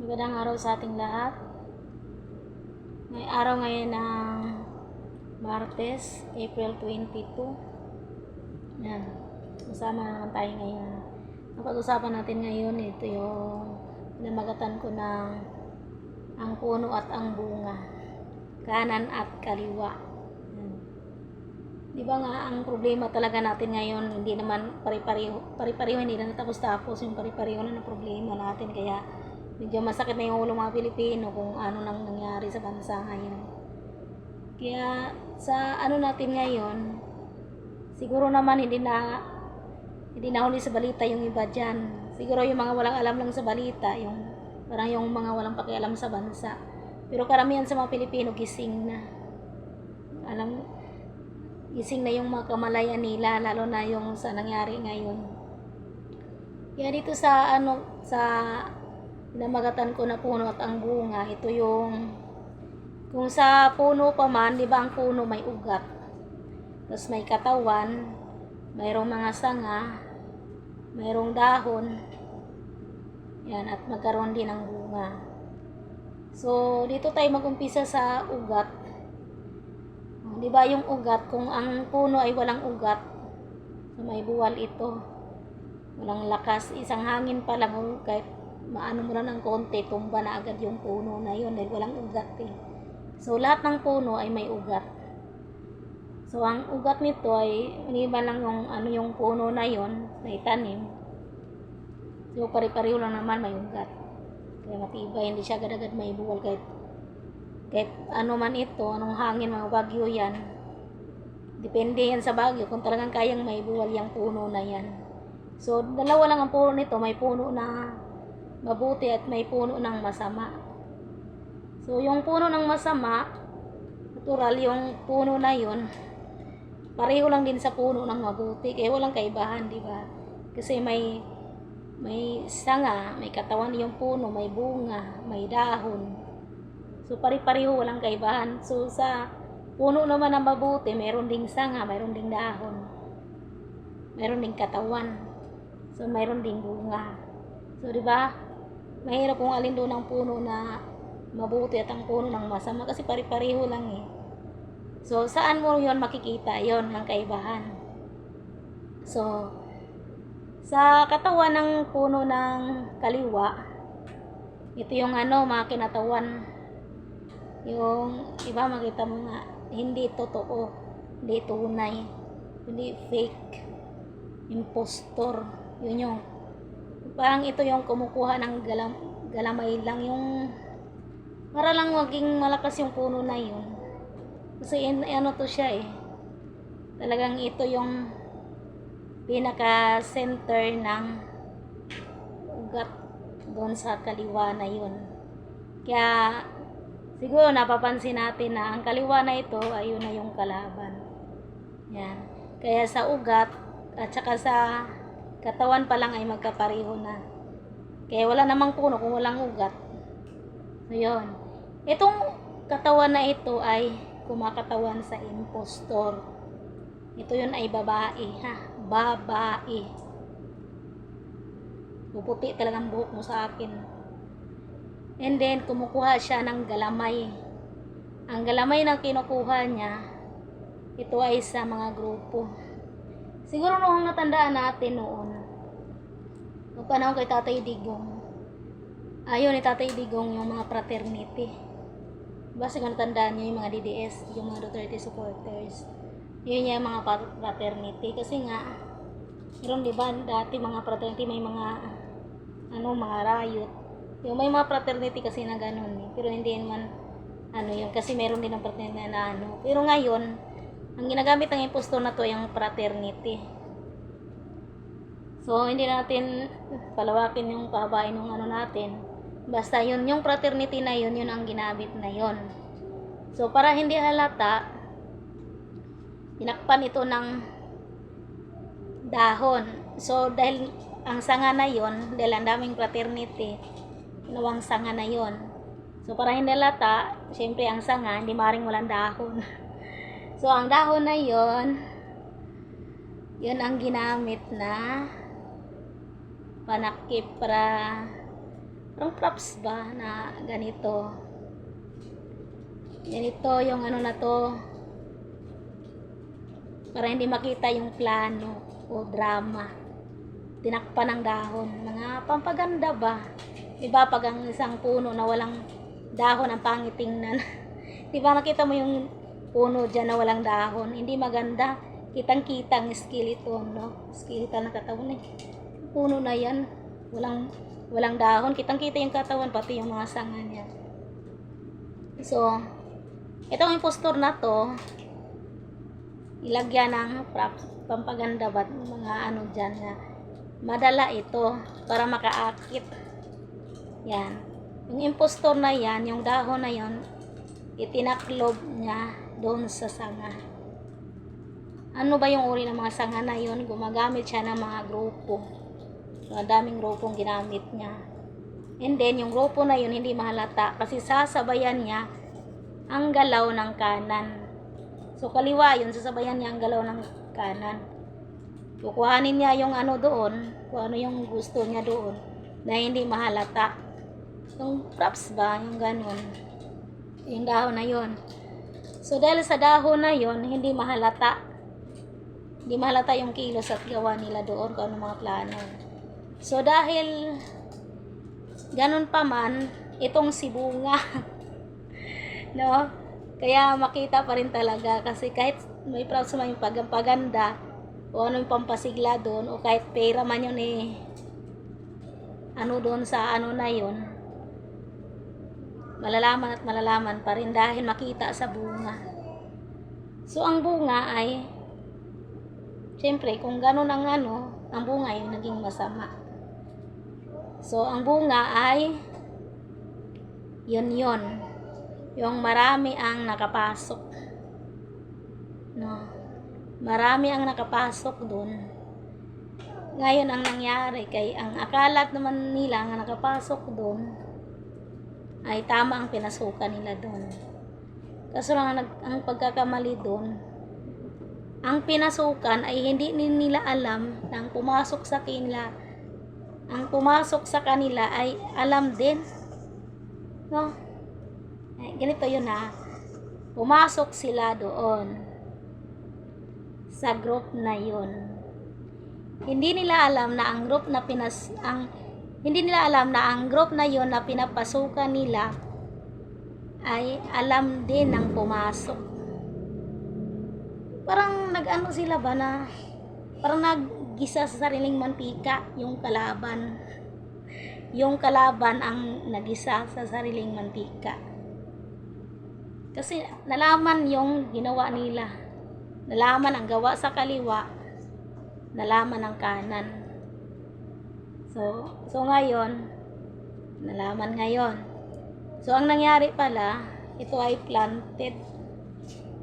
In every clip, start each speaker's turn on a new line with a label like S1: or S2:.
S1: Magandang araw sa ating lahat. May araw ngayon ng Martes, April 22. Yan. Kasama naman tayo ngayon. Ang pag-usapan natin ngayon, ito yung pinamagatan ko ng ang puno at ang bunga. Kanan at kaliwa. Yan. Di ba nga, ang problema talaga natin ngayon, hindi naman pari-pareho, hindi na natapos-tapos yung pari-pareho na ng problema natin. Kaya medyo masakit na yung ulo mga Pilipino kung ano nang nangyari sa bansa ngayon. Kaya sa ano natin ngayon, siguro naman hindi na huli sa balita yung iba dyan. Siguro yung mga walang alam lang sa balita, yung parang yung mga walang pakialam sa bansa. Pero karamihan sa mga Pilipino gising na. Gising na yung mga kamalayan nila, lalo na yung sa nangyari ngayon. Kaya dito sa pinamagatan ko na puno at ang bunga, ito yung kung sa puno pa man, di ba ang puno may ugat, tapos may katawan, mayroong mga sanga, mayroong dahon, yan, at magkaroon din ng bunga. So dito tayo mag-umpisa sa ugat. Di ba yung ugat, kung ang puno ay walang ugat, so may buwal ito, walang lakas, isang hangin pa lang, kahit maano mo lang ng konti, tumba na agad yung puno na yun dahil walang ugat eh. So lahat ng puno ay may ugat. So ang ugat nito ay iniba lang yung puno na yun na itanim. So pare-pareho lang naman may ugat. Kaya matibay, hindi siya agad-agad may buwal kahit ano man ito, anong hangin, mga bagyo yan. Depende yan sa bagyo kung talagang kayang may buwal yung puno na yan. So dalawa lang ang puno nito, may puno na mabuti at may puno ng masama. So yung puno ng masama, natural yung puno na yun, pareho lang din sa puno ng mabuti, kaya walang kaibahan, di ba? Kasi may sanga, may katawan yung puno, may bunga, may dahon. So pare-pareho, walang kaibahan. So sa puno naman ng mabuti, mayroon ding sanga, mayroon ding dahon, mayroon ding katawan. So mayroon ding bunga. So di ba? Mahirap kung alin doon ang puno na mabuti at ang puno ng masama kasi pare-pareho lang eh. So saan mo yon makikita yon ang kaibahan? So sa katawan ng puno ng kaliwa, ito yung mga kinatawan, yung iba makita mo nga hindi totoo, hindi tunay, hindi fake, impostor, yun yung parang ito yung kumukuha ng galamay lang, yung para lang maging malakas yung puno na yun. Kasi ano to siya eh, talagang ito yung pinaka center ng ugat doon sa kaliwa na yun. Kaya siguro napapansin natin na ang kaliwa na ito ayun na yung kalaban. Yan. Kaya sa ugat at saka sa katawan pa lang ay magkapareho na. Kaya wala namang puno kung walang ugat. So yun. Itong katawan na ito ay kumakatawan sa impostor. Ito yun ay babae, ha? Babae. Puputi talagang buhok mo sa akin. And then kumukuha siya ng galamay. Ang galamay na kinukuha niya, ito ay sa mga grupo. Siguro noong natandaan natin noon, noong panahon kay Tatay Digong, ayun ni Tatay Digong yung mga fraternity. Diba siguro natandaan niyo yung mga DDS, yung mga Duterte supporters. Yun yung mga fraternity. Kasi nga, meron diba dati mga fraternity, may mga mga riot. Yung may mga fraternity kasi na ganun eh. Pero hindi naman yun, kasi meron din ng fraternity na Pero ngayon, ang ginagamit ng impostor na to ay ang fraternity. So hindi natin palawakin yung pahabain ng natin. Basta yun, yung fraternity na yun ang ginamit na yun. So para hindi halata, tinakpan ito ng dahon. So dahil ang sanga na yun, dahil ang daming fraternity, ginawang sanga na yun. So para hindi halata, syempre ang sanga, hindi maring walang dahon. So, ang dahon na yun ang ginamit na panakip para Parang props ba na ganito. Ganito yung ano na to. Para hindi makita yung plano o drama. Tinakpan ng dahon. Mga pampaganda ba? Diba pag ang isang puno na walang dahon ang pangit tingnan. Diba nakita mo yung puno dyan na walang dahon? Hindi maganda. Kitang-kitang skeleton, no? Skeleton na katawan eh. Puno na yan. Walang dahon. Kitang-kita yung katawan, pati yung mga sanga niya. So, itong impostor na to, ilagyan ng props, pampaganda ba? Mga ano dyan na madala ito para makaakit. Yan. Yung impostor na yan, yung dahon na yon, itinaklob niya doon sa sanga. Ano ba yung uri ng mga sanga na yon? Gumagamit siya ng mga grupo. Daming grupong ginamit niya. And then, yung grupo na yun hindi mahalata kasi sasabayan niya ang galaw ng kanan. So, kaliwa yun, sasabayan niya ang galaw ng kanan. Kukuhanin niya yung ano doon, kung ano yung gusto niya doon, na hindi mahalata. Yung props ba, yung ganun. Yung dahon na yun. So, dahil sa dahon na yun, hindi mahalata. Hindi mahalata yung kilos at gawa nila doon, kung ano mga plano. So, dahil ganun pa man, itong si Bunga, no? Kaya makita pa rin talaga kasi kahit may props man yung paganda o ano yung pampasigla doon o kahit pera man yun eh, ano doon sa ano na yun, malalaman at malalaman pa rin dahil makita sa bunga. So, ang bunga ay, siyempre, kung ganun ang ano, ang bunga ay naging masama. So, ang bunga ay yun. Yung marami ang nakapasok. No? Marami ang nakapasok dun. Ngayon, ang nangyari kay ang akalat naman nila nga nakapasok dun ay tama ang pinasukan nila dun. Kaso lang ang pagkakamali dun, ang pinasukan ay hindi nila alam na ang pumasok sa kanila, ang pumasok sa kanila ay alam din. No? Ay, ganito yun ha. Pumasok sila doon sa group na yun. Hindi nila alam na ang group na hindi nila alam na ang group na yun na pinapasukan nila ay alam din ng pumasok. Parang nag-ano sila ba na parang naggisa sa sariling mantika yung kalaban. Yung kalaban ang nagisa sa sariling mantika. Kasi nalaman yung ginawa nila. Nalaman ang gawa sa kaliwa. Nalaman ang kanan. So ngayon, nalaman ngayon. So ang nangyari pala, ito ay planted.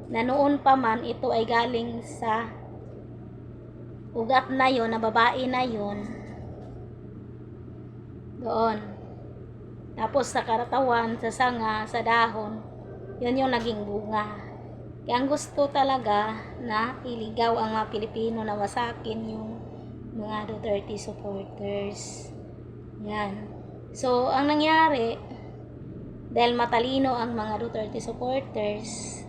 S1: Na noon pa man, ito ay galing sa ugat na yon, na babae na yon. Doon. Tapos sa karatawan, sa sanga, sa dahon, yun yung naging bunga. Kaya ang gusto talaga na iligaw ang mga Pilipino na wasakin yung mga Duterte supporters. Yan. So, ang nangyari, dahil matalino ang mga Duterte supporters,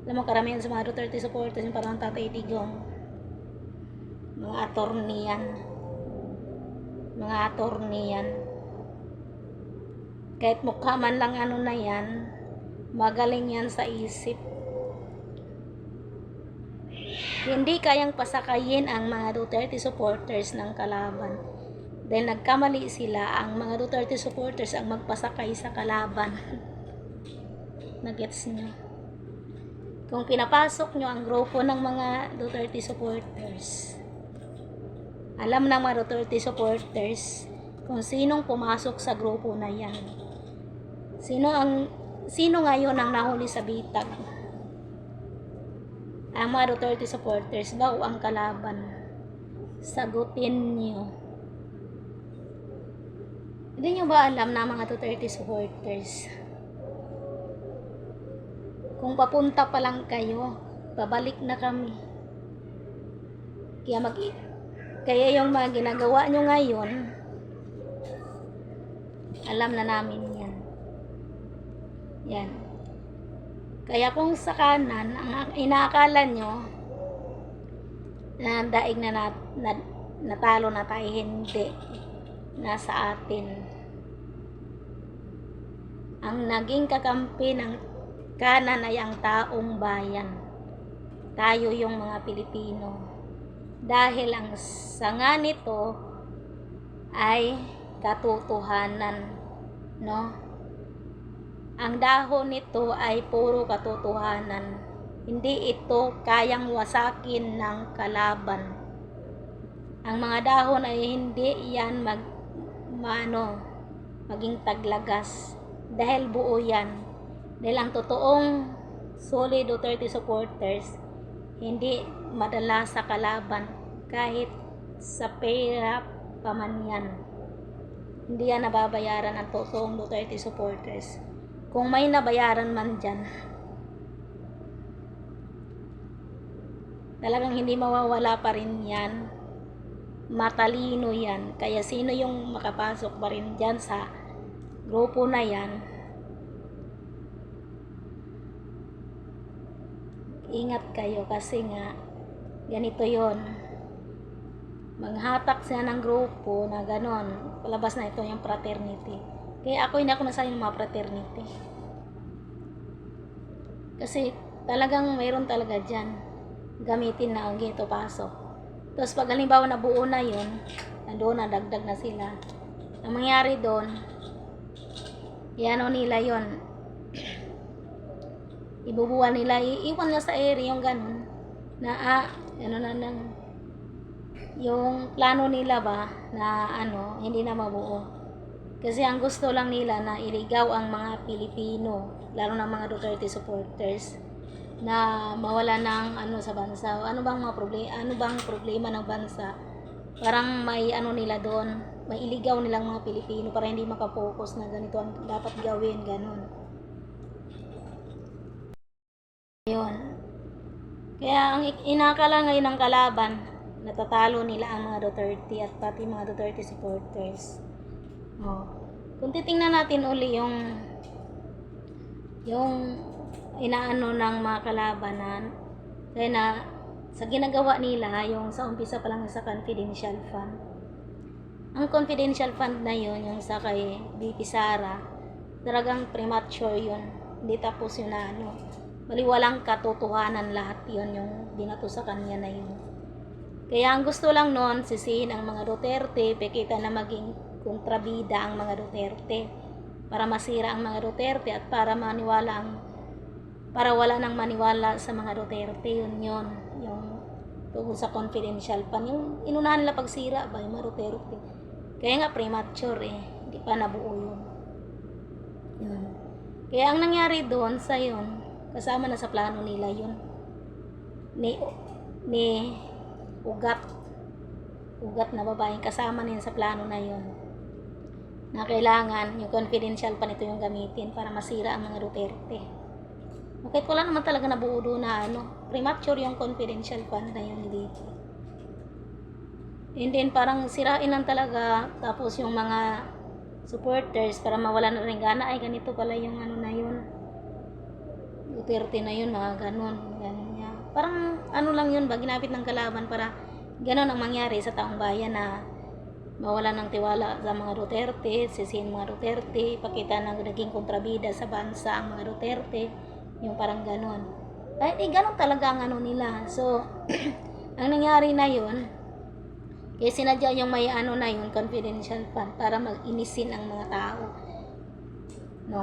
S1: alam mo, karamihan sa mga Duterte supporters, yung parang Tatay Digong, mga attorney yan. Mga attorney yan. Kahit mukha man lang ano na yan, magaling yan sa isip. Hindi kayang pasakayin ang mga Duterte supporters ng kalaban. Dahil nagkamali sila, ang mga Duterte supporters ang magpasakay sa kalaban. Nagets nyo? Kung pinapasok nyo ang grupo ng mga Duterte supporters, alam ng mga Duterte supporters kung sinong pumasok sa grupo na yan. Sino ngayon ang nahuli sa bitag? Ang mga Duterte supporters ba o ang kalaban? Sagutin niyo. Hindi nyo ba alam na mga Duterte supporters? Kung papunta pa lang kayo, babalik na kami. Kaya yung mga ginagawa nyo ngayon, Alam na namin yan. Yan. Kaya kung sa kanan, ang inaakala nyo, na daig na, natalo na tayo, hindi. Nasa atin. Ang naging kakampi ng kanan ay ang taong bayan. Tayo yung mga Pilipino. Dahil ang sanga nito ay katotohanan, no? Ang dahon nito ay puro katotohanan. Hindi ito kayang wasakin ng kalaban. Ang mga dahon ay hindi yan maging taglagas. Dahil buo yan. Dahil ang totoong solid Duterte supporters, hindi madala sa kalaban kahit sa pera pa man yan. Hindi yan nababayaran ang totoong Duterte supporters. Kung may nabayaran man dyan, talagang hindi mawawala pa rin yan. Matalino yan. Kaya sino yung makapasok pa rin dyan sa grupo na yan, ingat kayo kasi nga ganito yon. Manghatak siya ng grupo na ganon, palabas na ito yung fraternity. Kaya ako hindi ako nasanay ng mga fraternity, kasi talagang mayroon talaga dyan gamitin na ang ginto pasok. Tapos pag halimbawa na buo na yun, nandoon na, dagdag na sila. Ang mangyari doon, iano nila yon, ibubuan nila, iiwan nila sa area yung ganun na yung plano nila ba na hindi na mabuo. Kasi ang gusto lang nila na iligaw ang mga Pilipino, lalo na mga Duterte supporters, na mawala ng sa bansa. Ano bang problema ng bansa? Parang may nila doon, may iligaw nilang mga Pilipino para hindi makapokus na ganito ang dapat gawin, ganun. Yun. Kaya ang inakala ngayon ng kalaban, natatalo nila ang mga Duterte at pati mga Duterte supporters. Kung titingnan natin uli yung inaano ng mga kalabanan, kaya na sa ginagawa nila, yung sa umpisa pa lang sa confidential fund. Ang confidential fund na yun, yung sa kay BP Sara, talagang premature yun. Hindi tapos yun na baliwalang katotohanan lahat yun, yung binato sa kanya na yun. Kaya ang gusto lang nun, sisihin ang mga Duterte, pekita na maging kontrabida ang mga Duterte, para masira ang mga Duterte at para wala nang maniwala sa mga Duterte. Yun yung tungkol sa confidential fund, yung inunahan nila pagsira ba yung mga Duterte. Kaya nga premature hindi pa nabuo yun. Kaya ang nangyari doon sa yun, kasama na sa plano nila yun, ni ugat na babaeng, kasama na yun sa plano na yun, na kailangan yung confidential pa nito yung gamitin para masira ang mga Duterte. Bakit wala naman talaga nabuo doon na premature yung confidential fund na yun dito. And then parang sirain lang talaga, tapos yung mga supporters para mawala na rin gana, ay ganito pala yung na yun, Duterte na yun, mga ganun niya. Parang lang yun ba, ginapit ng kalaban para ganun ang mangyari sa taong bayan, na mawala ng tiwala sa mga Duterte, sisihin mga Duterte, pakita na naging kontrabida sa bansa ang mga Duterte, yung parang ganon. Kahit ganon talaga ang nila. So, ang nangyari na yun, kaya sinadya yung may na yun, confidential fund, para mag-inisin ang mga tao. No?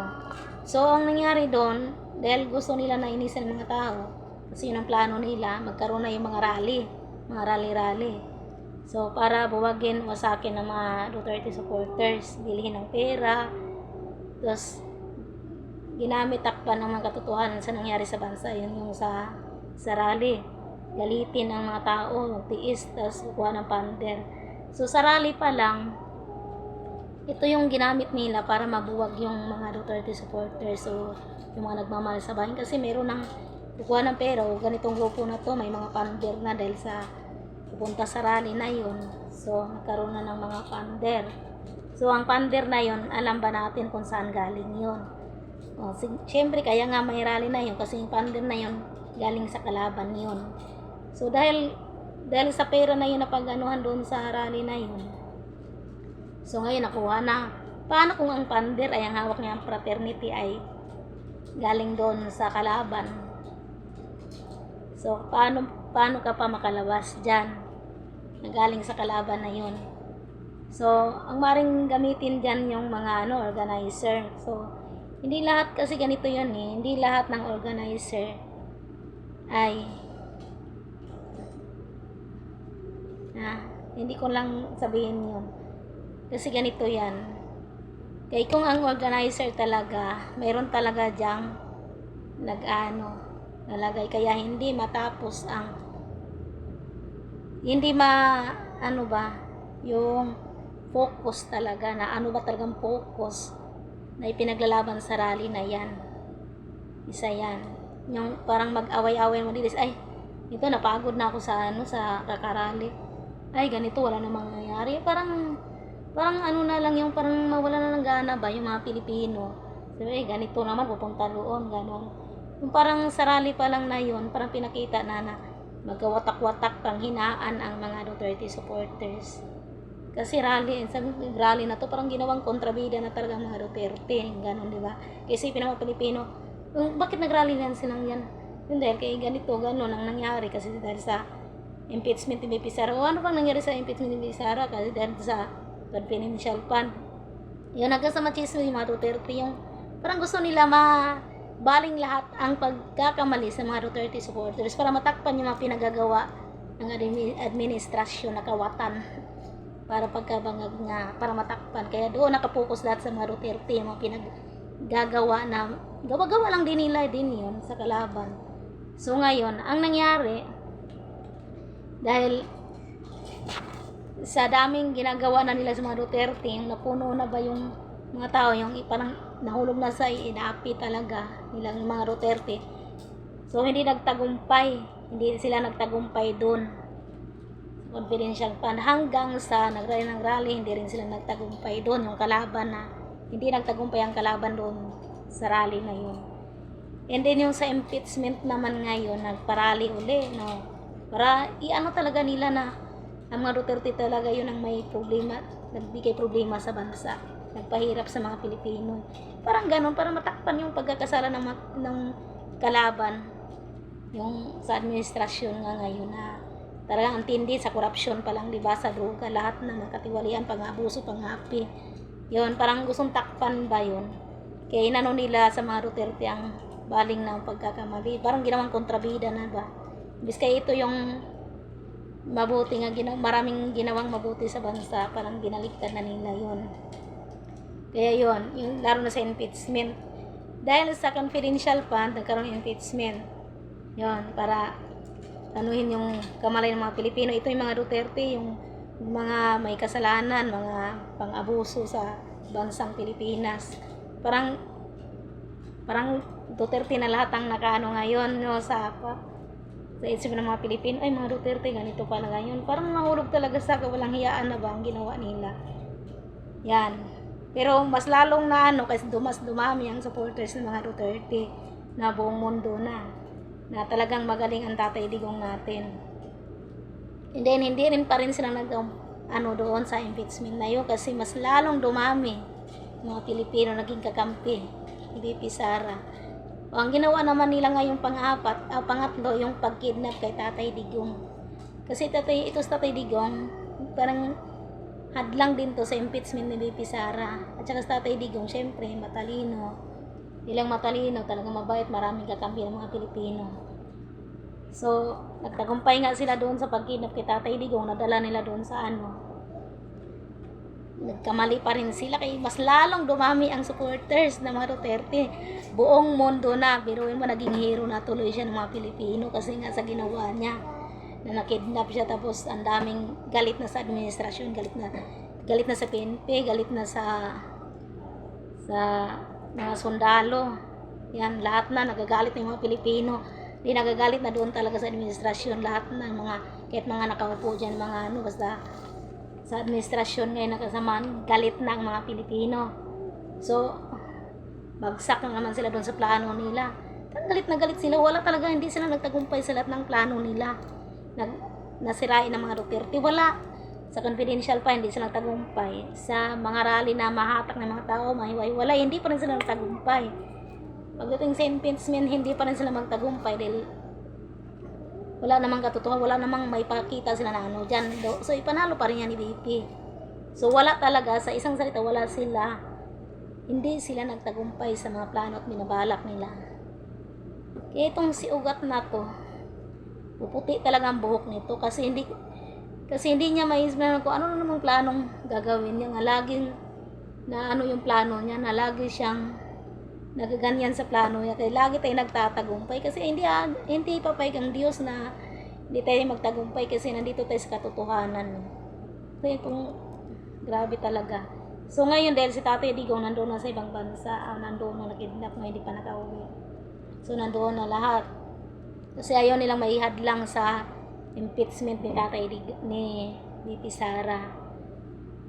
S1: So, ang nangyari doon, dahil gusto nila na inisin ang mga tao, kasi yun ang plano nila, magkaroon na yung mga rally. So, para buwagin, wasakin ng mga Duterte supporters, bilhin ng pera, tapos ginamit takpan ng mga katotohanan sa nangyari sa bansa, yun yung sa rally. Galitin ang mga tao, magtiis, tapos kukuha ng pander. So, sa rally pa lang, ito yung ginamit nila para mabuwag yung mga Duterte supporters, so yung mga nagmamahal sa bayan, kasi meron ng kukuha ng pera, o ganitong grupo na to, may mga pander na dahil sa pupunta sa rally na yun. So, nagkaroon na ng mga pander. So, ang pander na yon, alam ba natin kung saan galing yon? O, syempre, kaya nga may rally na yun kasi yung pander na yon galing sa kalaban yon. So, dahil sa pera na yun na pag-anuhan doon sa rally na yun, so ngayon nakuha na. Paano kung ang pander ay ang hawak niya ang fraternity ay galing doon sa kalaban? So, paano ka pa makalabas dyan na galing sa kalaban na yun? So, ang maring gamitin dyan yung mga organizer. So, hindi lahat kasi ganito yun eh. Hindi lahat ng organizer ay hindi ko lang sabihin yun. Kasi ganito yan. Kaya kung ang organizer talaga, mayroon talaga dyang nalagay. Kaya hindi matapos hindi yung focus talaga na ano ba talagang focus na ipinaglalaban sa rally na yan. Isa yan. Yung parang mag-away-away mo dito, ay, ito napagod na ako sa kakarali. Ay, ganito, wala namang nangyari. Parang na lang yung parang mawala na ng gana ba yung mga Pilipino. Sabi, ganito naman, pupunta doon, gano'n. Yung parang sa rally pa lang na yun, parang pinakita na magkawatak-watak pang hinaan ang mga Duterte supporters. Kasi rally na to, parang ginawang kontrabida na talaga mga Duterte, gano'n, di ba? Kasi pinamang Pilipino, bakit nag-rally na silang yan? Yun dahil kaya ganito, gano'n ang nangyari kasi dahil sa impeachment ni BP Sara. O ano bang nangyari sa impeachment ni BP Sara? Kasi dahil sa confidential fund. Yun, hanggang sa machismo yung mga Duterte, yung parang gusto nila baling lahat ang pagkakamali sa mga Duterte supporters para matakpan yung mga pinagagawa ng administrasyon na kawatan para pagkabangag nga, para matakpan. Kaya doon nakapokus lahat sa mga Duterte, yung mga pinaggagawa na gawa-gawa lang din nila din yun sa kalaban. So ngayon, ang nangyari, dahil sa daming ginagawa na nila sa mga Duterte, yung napuno na ba yung mga tao, yung parang nahulog na sa inaapi talaga nilang mga Duterte. So hindi sila nagtagumpay doon sa confidential fund hanggang sa nag-rally, hindi rin sila nagtagumpay doon, yung kalaban na hindi nagtagumpay ang kalaban doon sa rally na yun. And then yung sa impeachment naman ngayon, nagparally uli, para talaga nila na ang mga Duterte talaga yun ang may problema, nagbigay problema sa bansa, nagpahirap sa mga Pilipino. Parang ganun, para matakpan yung pagkakasala ng kalaban, yung sa administrasyon nga ngayon na talagang antindi sa korupsyon pa lang, diba, sa droga, lahat na nakatiwalian, pang-abuso, pang-api. Yun, parang gustong takpan ba yun? Kaya inano nila sa mga Duterte ang baling ng pagkakamali. Parang ginawang kontrabida na ba? Bis kaya ito yung mabuti nga, maraming ginawang mabuti sa bansa, parang binaliktad na nila yun. Kaya yun, yung laro na sa impeachment. Dahil sa confidential fund, nagkaroon ng impeachment. Yun, para tanuhin yung kamali ng mga Pilipino. Ito yung mga Duterte, yung mga may kasalanan, mga pang-abuso sa bansang Pilipinas. Parang Duterte na lahat ang nakaano ngayon, sa isip ng mga Pilipino, ay mga Duterte, ganito pala ngayon. Parang nahulog talaga sa kawalang hiyaan na ba ang ginawa nila. Yan. Pero mas lalong na kasi dumami ang supporters ng mga Duterte na buong mundo na talagang magaling ang Tatay Digong natin. And then, hindi rin pa rin silang doon sa impeachment na yun kasi mas lalong dumami mga Pilipino naging kakampi ni BP Sara. O, ang ginawa naman nila ngayong pangatlo, yung pagkidnap kay Tatay Digong. Kasi sa Tatay Digong, parang hadlang din to sa impeachment ni BP Sara. At saka sa Tatay Digong, syempre, matalino. Ilang matalino, talagang mabait, maraming kakampi ng mga Pilipino. So, nagtagumpay nga sila doon sa pagkidnap kay Tatay Digong, nadala nila doon sa nagkamali pa rin sila kay mas lalong dumami ang supporters ng mga Duterte. Buong mundo na, biruin mo, naging hero na tuloy siya ng mga Pilipino kasi nga sa ginawa niya na nakidnap siya, tapos ang daming galit na sa administrasyon, galit na sa PNP, galit na sa mga sundalo. Yan, lahat na nagagalit ng mga Pilipino. Di nagagalit na doon talaga sa administrasyon, lahat ng mga, kahit mga nakaupo dyan, mga basta sa administrasyon ngayon na kasamaan, galit na ang mga Pilipino. So, bagsak na naman sila doon sa plano nila. Galit na galit sila. Wala talaga, hindi sila nagtagumpay sa lahat ng plano nila. Nasirain ng mga Duterte. Wala. Sa confidential pa, hindi sila nagtagumpay. Sa mga rally na mahatak ng mga tao, mahiwa-hiwalay, hindi pa rin sila nagtagumpay. Pagdating sa impeachment, hindi pa rin sila magtagumpay dahil wala namang katotohanan, wala namang may pakita sila na ano dyan. So, ipanalo pa rin yan ni BP. So, wala talaga, sa isang salita, wala sila. Hindi sila nagtagumpay sa mga plano at binabalak nila. Kaya itong si Ugat na to, puputi talaga ang buhok nito kasi hindi niya maisip kung ano namang planong gagawin niya. Nga laging na ano yung plano niya, na lagi siyang nagaganyan sa plano niya. Kaya lagi tayo nagtatagumpay kasi hindi papayag ang Diyos na hindi tayo magtagumpay kasi nandito tayo sa katotohanan. Kaya itong grabe talaga. So ngayon dahil si Tatay Digong nandoon na sa ibang bansa, nandoon na nakidnap na hindi pa nakauwi. So nandoon na lahat. Kasi ayaw nilang maihadlang sa impeachment ni Tatay Digong, ni VP Sara.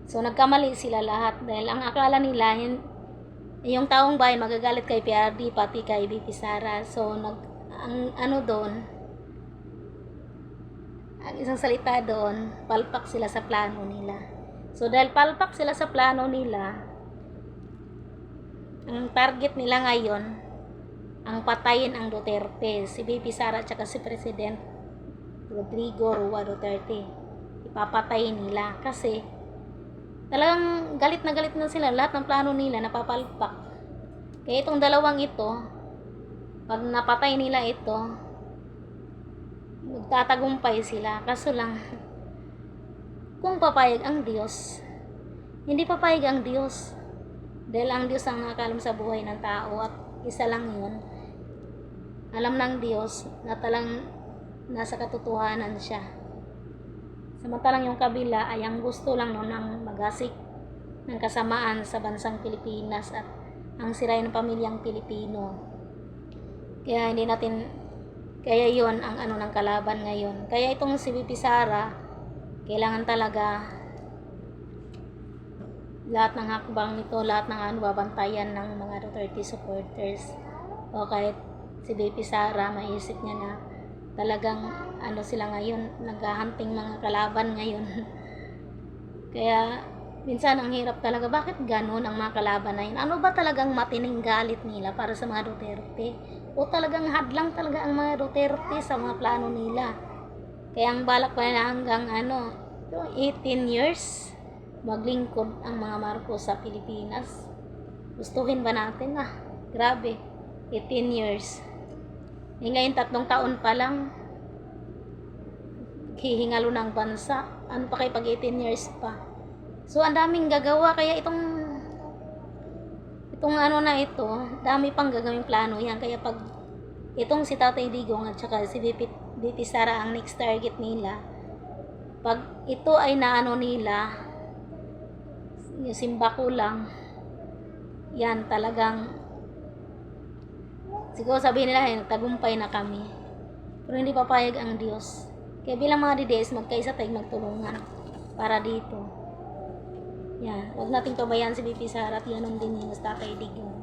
S1: So nagkamali sila lahat dahil ang akala nila yung taong bayan magagalit kay PRD pati kay VP Sara. So ang isang salita doon, palpak sila sa plano nila. So dahil palpak sila sa plano nila, ang target nila ngayon ang patayin ang Duterte, si VP Sara at si President Rodrigo Roa Duterte. Ipapatay nila kasi talagang galit na sila. Lahat ng plano nila napapalpak. Kaya itong dalawang ito, pag napatay nila ito, magtatagumpay sila. Kaso lang, kung papayag ang Diyos, hindi papayag ang Diyos. Dahil ang Diyos ang nakakalam sa buhay ng tao at isa lang yun. Alam ng Diyos na talang nasa katotohanan siya. Samantalang yung kabila ay ang gusto lang ng magasik ng kasamaan sa bansang Pilipinas at ang sirain ng pamilyang Pilipino. Kaya yon ang ano ng kalaban ngayon. Kaya itong si VP Sara, kailangan talaga lahat ng hakbang nito, lahat ng babantayan ng mga Duterte supporters. O kahit si VP Sara, maisip niya na talagang sila ngayon, naghahunting mga kalaban ngayon. Kaya minsan ang hirap talaga, bakit ganun ang mga kalaban na yun? Ano ba talagang matining galit nila para sa mga Duterte? O talagang hadlang talaga ang mga Duterte sa mga plano nila? Kaya ang balak pa nila hanggang 18 years maglingkod ang mga Marcos sa Pilipinas. Gustuhin ba natin? Grabe, 18 years. Ngayon 3 taon pa lang hihingalo ng bansa. Ano pa kay pag 18 years pa? So ang daming gagawa, kaya itong dami pang gagawing plano yan. Kaya pag itong si Tatay Digong at saka si VP Sara ang next target nila, pag ito ay naano nila, yung simba ko lang, yan talagang siguro sabihin nila, tagumpay na kami. Pero hindi papayag ang Diyos. Kaya bilang mga DDS, magkaisa tayo magtulungan para dito. Yan, huwag nating pabayaan si VP Sara at yanon din yung Tatay Digong.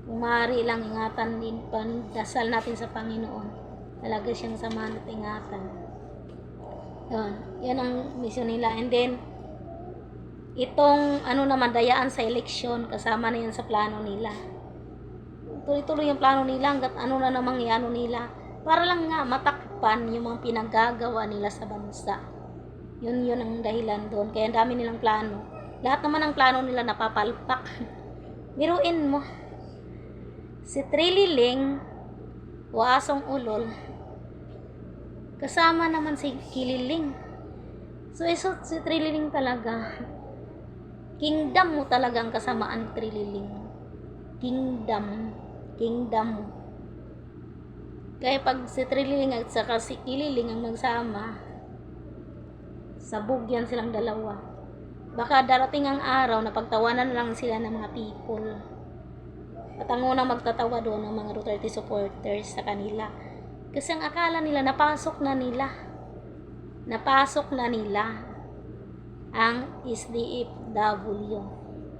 S1: Kung maaari lang, ingatan din, dasal natin sa Panginoon. Talaga siyang samahan at ingatan. Yan ang mission nila. And then, itong naman, dayaan sa eleksyon, kasama na yan sa plano nila. Tuloy-tuloy yung plano nila hanggat na namang nila para lang nga matakpan yung mga pinaggagawa nila sa bansa. Yun ang dahilan doon. Kaya dami nilang plano. Lahat naman ng plano nila napapalpak. Biruin mo, si Trililing o Asong Ulol, kasama naman si Kililing. So si Trililing talaga, kingdom mo talagang kasamaan, Trililing. Kingdom. Kaya pag si Trililing at saka si Kililing ang nagsama, sabog yan silang dalawa. Baka darating ang araw na pagtawanan lang sila ng mga people. At ang unang magtatawa doon ng mga Duterte supporters sa kanila. Kasi ang akala nila, napasok na nila. ang SDFW.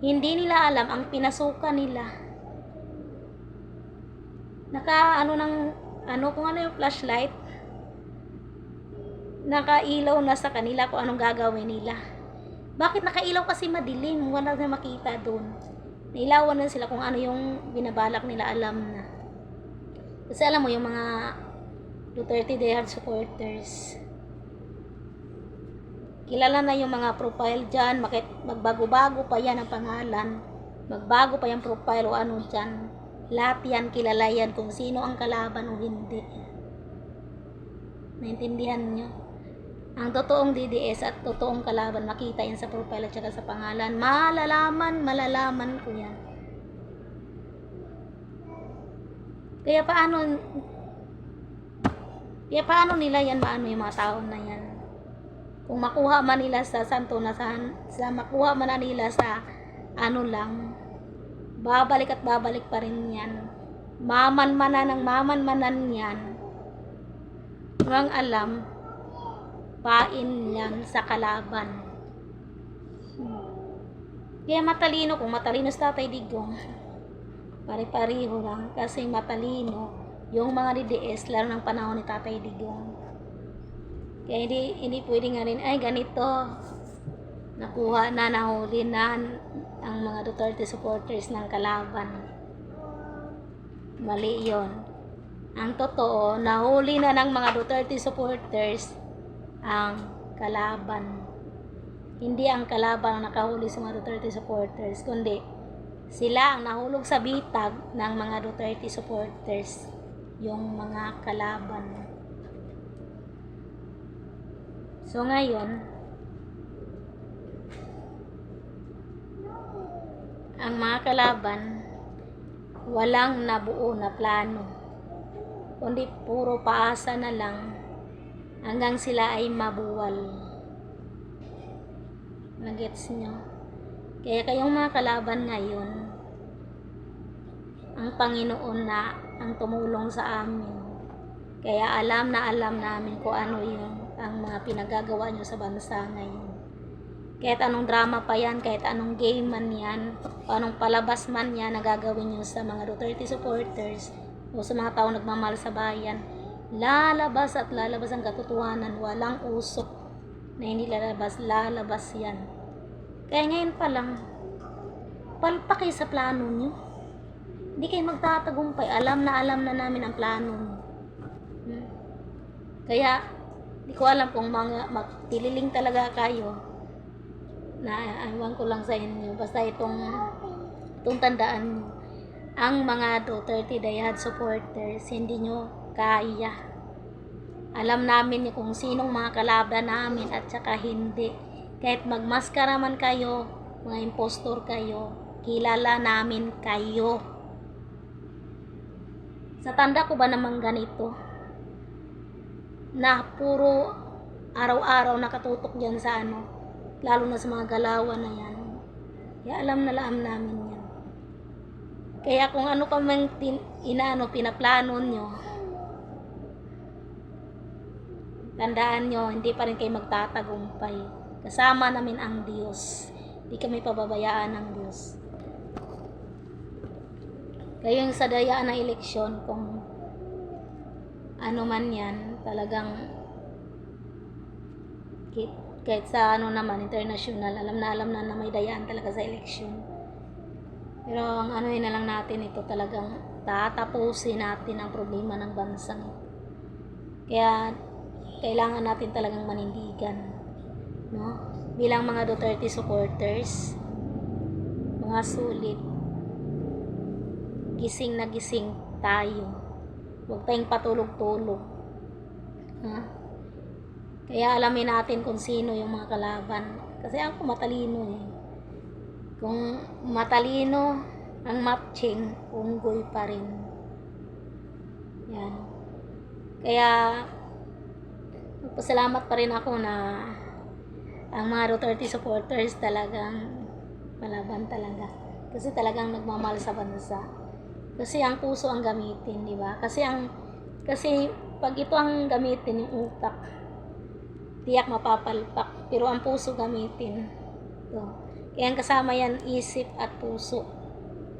S1: Hindi nila alam ang pinasukan nila. Kung ano yung flashlight, nakailaw na sa kanila kung anong gagawin nila. Bakit nakailaw? Kasi madilim, wala na makita doon. Nailawan na sila kung ano yung binabalak nila, alam na. Kasi alam mo yung mga Duterte diehard supporters, kilala na yung mga profile dyan, magbago-bago pa yan ang pangalan, magbago pa yung profile o ano dyan, lahat yan kilala yan kung sino ang kalaban o hindi. Naintindihan nyo? Ang totoong DDS at totoong kalaban, makita yan sa profile at saka sa pangalan. Malalaman ko yan. Kaya paano nila yan maano yung mga tao na yan? Kung makuha man nila sa santo na makuha man nila sa ano lang, babalik at babalik pa rin yan. Mamanmanan yan. Walang alam, pain yan sa kalaban. Kaya matalino, kung matalino sa Tatay Digong, pare-pareho lang, kasi matalino yung mga DDS, lalo ng panahon ni Tatay Digong. Kaya hindi pwede nga rin, ay ganito, nahuli na ang mga Duterte supporters ng kalaban. Mali yon. Ang totoo, nahuli na ng mga Duterte supporters ang kalaban. Hindi ang kalaban ang nakahuli sa mga Duterte supporters, kundi sila ang nahulog sa bitag ng mga Duterte supporters, yung mga kalaban. So ngayon, ang mga kalaban, walang nabuo na plano, kundi puro paasa na lang hanggang sila ay mabuwal. Nagets nyo? Kaya kayong mga kalaban ngayon, ang Panginoon na ang tumulong sa amin. Kaya alam namin kung ano yung ang mga pinagagawa nyo sa bansa ngayon. Kahit anong drama pa yan, kahit anong game man yan, o anong palabas man yan na gagawin nyo sa mga Duterte supporters o sa mga tao nagmamahal sa bayan, lalabas at lalabas ang katotohanan. Walang usok na hindi lalabas yan. Kaya ngayon pa lang, palpak kayo sa plano nyo. Hindi kayo magtatagumpay. Alam na namin ang plano nyo. Kaya, di ko alam kung magtililing talaga kayo, na ewan ko lang sa inyo. Basta itong tandaan nyo, ang mga Duterte diehard supporters, hindi nyo kaya. Alam namin kung sinong mga kalaban namin at saka hindi. Kahit magmaskara man kayo, mga impostor kayo, kilala namin kayo. Sa tanda ko ba naman ganito, na puro araw-araw nakatutok dyan sa ano, lalo na sa mga galawan na yan. Kaya alam namin yan. Kaya kung ano pa mang pinaplano nyo, tandaan nyo, hindi pa rin kayo magtatagumpay. Kasama namin ang Diyos. Hindi kami pababayaan ng Diyos. Kaya yung sa dayaan ng eleksyon, kung ano man yan, talagang kahit sa ano naman, international, alam na may dayaan talaga sa eleksyon. Pero ang ano na lang natin, ito talagang tatapusin natin ang problema ng bansang ito. Kaya kailangan natin talagang manindigan, no? Bilang mga Duterte supporters, mga sulit, gising na gising tayo. Huwag tayong patulog-tulog. Kaya alamin natin kung sino yung mga kalaban. Kasi ako matalino eh. Kung matalino ang matching, unggoy pa rin. Yan. Kaya magpasalamat pa rin ako na ang mga Duterte supporters talagang malaban talaga. Kasi talagang nagmamahal sa bansa. Kasi ang puso ang gamitin, di ba? Kasi pag ito ang gamitin, yung utak, tiyak mapapalpak. pero ang puso gamitin. Ito. Kaya ang kasama yan, isip at puso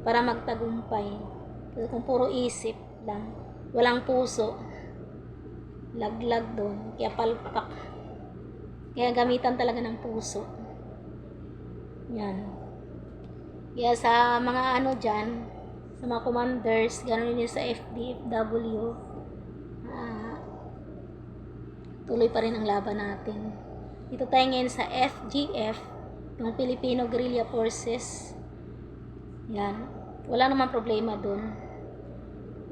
S1: para magtagumpay. Kasi kung puro isip lang, walang puso, laglag doon, kaya palpak. Kaya gamitan talaga ng puso. Yan. Kaya sa mga ano dyan, sa mga commanders, gano'n din sa FDFW, tuloy pa rin ang laban natin. Dito tayo ngayon sa FGF, yung Filipino Guerrilla Forces. Yan. Wala namang problema dun.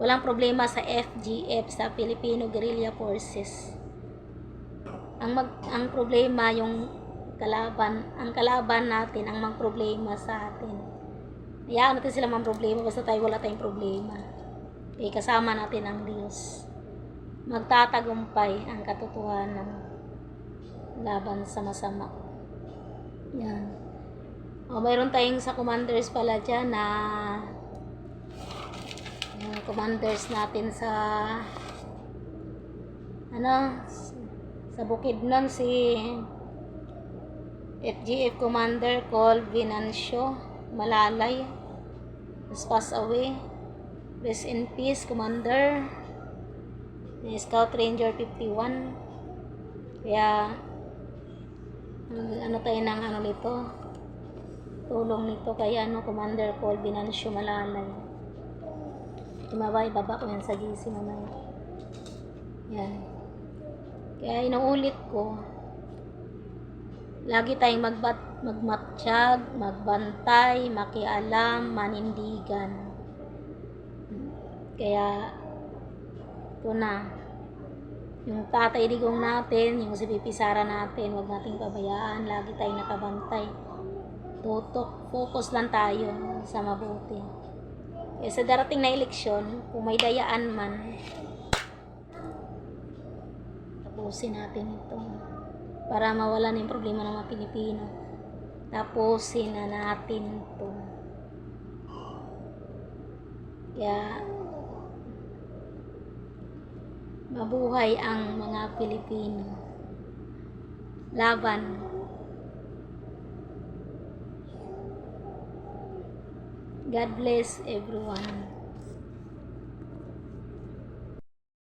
S1: Walang problema sa FGF, sa Filipino Guerrilla Forces. Ang problema yung ang kalaban natin ang magproblema sa atin. Hayaan natin sila mang problema basta tayo wala tayong problema. Eh, kasama natin ang Diyos. Magtatagumpay ang katotohanan laban sa masama. Yan. O, mayroon tayong sa commanders pala dyan na yung commanders natin sa sa Bukidnon, si FGF Commander called Venancio Malalay has passed away. Rest in peace, Commander. Scout Ranger 51. Kaya tayo ng nito, tulong nito kay Commander called Venancio Malalay. Baba ko yan sa GC mamaya. Yan. Kaya inuulit ko, lagi tayong magmatsyag, magbantay, makialam, manindigan. Kaya ito na, yung Tatay Digong natin, yung si Pipi Sara natin, huwag nating pabayaan, lagi tayong nakabantay. Tutok, focus lang tayo sa mabuti. Kaya sa darating na eleksyon, kung may dayaan man, tapusin natin ito para mawala na yung problema ng mga Pilipino. Tapusin na natin ito. Kaya mabuhay ang mga Pilipino. Laban. God bless everyone.